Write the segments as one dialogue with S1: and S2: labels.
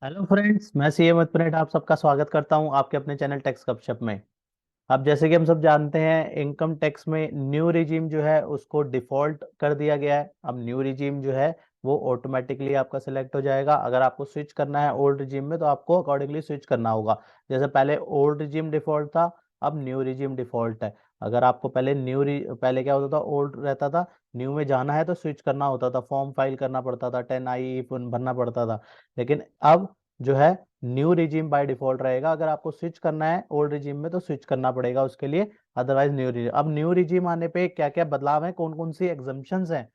S1: Hello friends, मैं CA मथुरेट आप सबका स्वागत करता हूं आपके अपने चैनल टैक्स गपशप में। अब जैसे कि हम सब जानते हैं, इनकम टैक्स में न्यू रिजीम जो है उसको डिफॉल्ट कर दिया गया है। अब न्यू रिजीम जो है वो ऑटोमेटिकली आपका सिलेक्ट हो जाएगा। अगर आपको स्विच करना है ओल्ड रिजीम में तो आपको अकॉर्डिंगली स्विच करना होगा। जैसे पहले ओल्ड रिजीम डिफॉल्ट था, अब न्यू रिजीम डिफॉल्ट है। अगर आपको पहले क्या होता था, ओल्ड रहता था, न्यू में जाना है तो स्विच करना होता था, फॉर्म फाइल करना पड़ता था, 10 आई भरना पड़ता था। लेकिन अब जो है न्यू रिजीम बाय डिफॉल्ट रहेगा। अगर आपको स्विच करना है ओल्ड रिजीम में तो स्विच करना पड़ेगा उसके लिए, अदरवाइज न्यू रिजीम। अब न्यू रिजीम आने पे क्या क्या बदलाव है, कौन कौन सी एग्जम्पशंस हैं,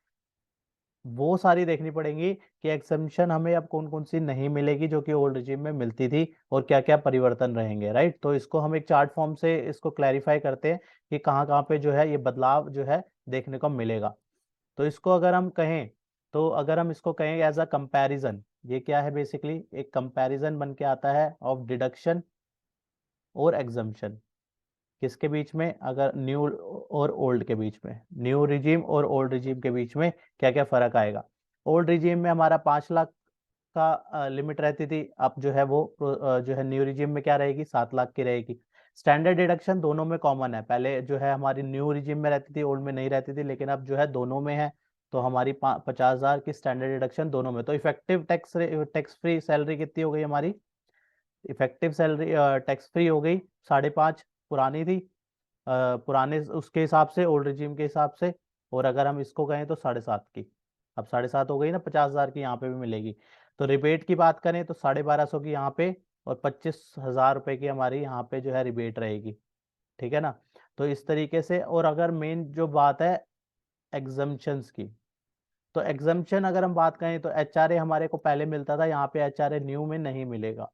S1: वो सारी देखनी पड़ेंगी कि एग्जम्पशन हमें अब कौन कौन सी नहीं मिलेगी जो कि ओल्ड रिजीम में मिलती थी, और क्या क्या परिवर्तन रहेंगे। राइट, तो इसको हम एक चार्ट फॉर्म से इसको क्लैरिफाई करते हैं कि कहाँ कहाँ पे जो है ये बदलाव जो है देखने को मिलेगा। तो इसको अगर हम कहें, तो अगर हम इसको कहें एज अ कंपैरिजन, ये क्या है, बेसिकली एक कंपैरिजन बन के आता है ऑफ डिडक्शन और एग्जम्पशन। किसके बीच में, अगर न्यू और ओल्ड के बीच में, न्यू रिजीम और ओल्ड रिजीम के बीच में क्या क्या फर्क आएगा। ओल्ड रिजीम में हमारा 5 लाख का लिमिट रहती थी, अब जो है वो जो है न्यू रिजीम में क्या रहेगी, 7 लाख की रहेगी। स्टैंडर्ड डिडक्शन दोनों में कॉमन है, पहले जो है हमारी न्यू रिजीम में रहती थी, ओल्ड में नहीं रहती थी, लेकिन अब जो है दोनों में है। तो हमारी 50,000 की स्टैंडर्ड डिडक्शन दोनों में। तो इफेक्टिव टैक्स फ्री सैलरी कितनी हो गई हमारी, इफेक्टिव सैलरी टैक्स फ्री हो गई 5.5, पुरानी थी पुराने उसके हिसाब से, ओल्ड रिजीम के हिसाब से। और अगर हम इसको कहें तो 7.5 की, अब 7.5 हो गई ना, 50,000 की यहाँ पे भी मिलेगी। तो रिबेट की बात करें तो 1250 की यहाँ पे, और 25,000 रुपए की हमारी यहाँ पे जो है रिबेट रहेगी। ठीक है ना। तो इस तरीके से, और अगर मेन जो बात है एग्जम्पशंस की, तो एग्जम्पशन अगर हम बात करें तो एचआरए हमारे को पहले मिलता था, यहाँ पे एचआरए न्यू में नहीं मिलेगा।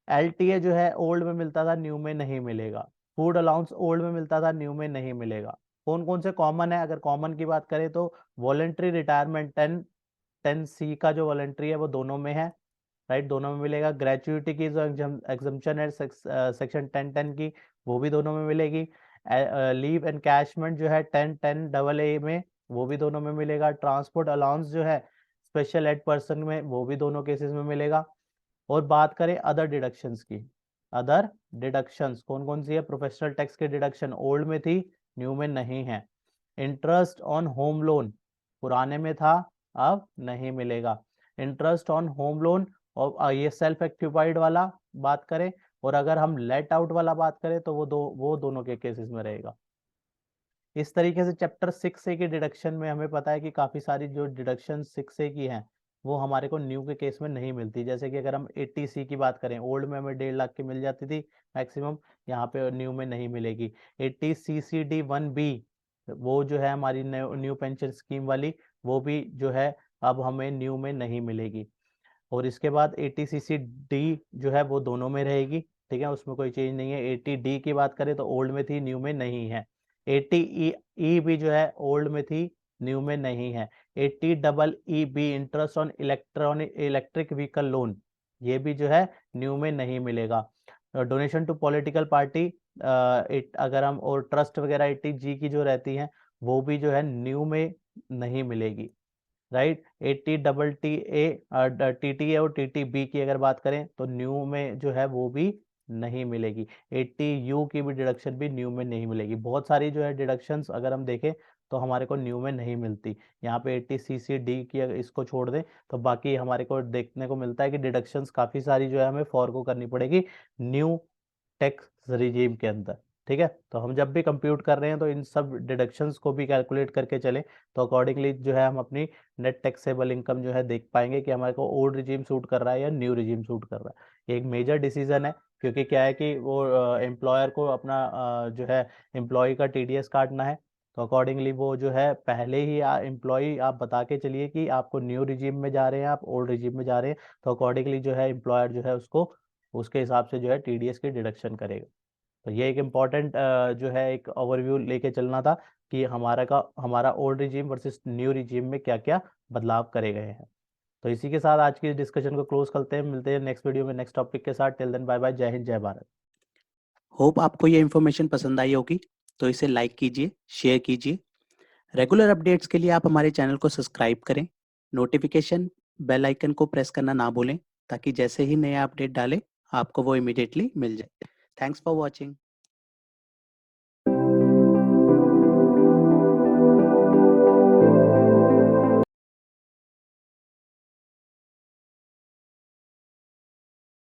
S1: एलटीए जो है ओल्ड में मिलता था, न्यू में नहीं मिलेगा। फूड अलाउंस ओल्ड में मिलता था, न्यू में नहीं मिलेगा। कौन कौन से कॉमन है, अगर कॉमन की बात करें तो वॉलेंट्री रिटायरमेंट 10C का जो वॉलेंट्री है वो दोनों में है। राइट, दोनों में मिलेगा। ग्रेचुइटी की जो एग्जम्पशन है सेक्शन 1010 की, वो भी दोनों में मिलेगी। लीव एनकैशमेंट जो है 1010 AA में, वो भी दोनों में मिलेगा। ट्रांसपोर्ट अलाउंस जो है स्पेशल एड पर्सन में, वो भी दोनों केसेस में मिलेगा। और बात करें अदर डिडक्शंस की, अदर डिडक्शंस कौन कौन सी है, प्रोफेशनल टैक्स की डिडक्शन ओल्ड में थी, न्यू में नहीं है। इंटरेस्ट ऑन होम लोन पुराने में था, अब नहीं मिलेगा। इंटरेस्ट ऑन होम लोन, और ये सेल्फ एक्यूपाइड वाला बात करें, और अगर हम लेट आउट वाला बात करें तो वो दोनों के केसेस में रहेगा। इस तरीके से चैप्टर 6A की डिडक्शन में हमें पता है कि काफ़ी सारी जो डिडक्शन 6A की हैं वो हमारे को न्यू के केस में नहीं मिलती। जैसे कि अगर हम 80C की बात करें, ओल्ड में हमें 1.5 लाख की मिल जाती थी मैक्सिमम, यहाँ पे न्यू में नहीं मिलेगी। 80CCD1B वो जो है हमारी न्यू पेंशन स्कीम वाली, वो भी जो है अब हमें न्यू में नहीं मिलेगी। और इसके बाद 80CCD जो है वो दोनों में रहेगी। ठीक है, उसमें कोई चेंज नहीं है। 80D की बात करें तो ओल्ड में थी, न्यू में नहीं है। 80E भी जो है ओल्ड में थी, न्यू में नहीं है। 80EE interest on electric vehicle loan, ये भी जो है न्यू में नहीं मिलेगा। डोनेशन टू पॉलिटिकल पार्टी अगर हम, और ट्रस्ट वगैरह 80G की जो रहती हैं वो भी जो है न्यू में नहीं मिलेगी। राइट, 80TTA TTA और TTB की अगर बात करें तो न्यू में जो है वो भी नहीं मिलेगी। 80U की भी डिडक्शन भी न्यू में नहीं मिलेगी। बहुत सारी जो है डिडक्शंस अगर हम देखें तो हमारे को न्यू में नहीं मिलती। यहाँ पे 80CCD की अगर इसको छोड़ दें तो बाकी हमारे को देखने को मिलता है कि डिडक्शंस काफ़ी सारी जो है हमें फॉरगो करनी पड़ेगी न्यू टैक्स रिजीम के अंदर। ठीक है, तो हम जब भी कंप्यूट कर रहे हैं तो इन सब डिडक्शंस को भी कैलकुलेट करके चलें, तो अकॉर्डिंगली जो है हम अपनी नेट टैक्सेबल इनकम जो है देख पाएंगे कि हमारे को ओल्ड रिजीम सूट कर रहा है या न्यू रिजीम सूट कर रहा है। ये एक मेजर डिसीजन है, क्योंकि क्या है कि वो एम्प्लॉयर को अपना जो है एम्प्लॉय का टीडीएस काटना है। तो अकॉर्डिंगली वो जो है पहले ही एम्प्लॉय आप बता के चलिए कि आपको न्यू रिजीम में जा रहे हैं, आप ओल्ड रिजीम में जा रहे हैं, तो अकॉर्डिंगली जो है एम्प्लॉयर जो है उसको उसके हिसाब से जो है टीडीएस की डिडक्शन करेगा। तो ये एक इम्पॉर्टेंट जो है एक ओवरव्यू लेके चलना था कि हमारा old regime versus new regime में क्या क्या बदलाव करे गए हैं। तो इसी के साथ आज की डिस्कशन को क्लोज करते हैं, मिलते हैं नेक्स्ट वीडियो में नेक्स्ट टॉपिक के साथ। टिल देन बाय बाय, जय हिंद जय भारत।
S2: होप आपको ये इन्फॉर्मेशन पसंद आई होगी, तो इसे लाइक कीजिए, शेयर कीजिए। रेगुलर अपडेट्स के लिए आप हमारे चैनल को सब्सक्राइब करें। नोटिफिकेशन बेल आइकन को प्रेस करना ना भूलें। ताकि जैसे ही नया अपडेट डालें आपको वो इमीडिएटली मिल जाए। Thanks for watching.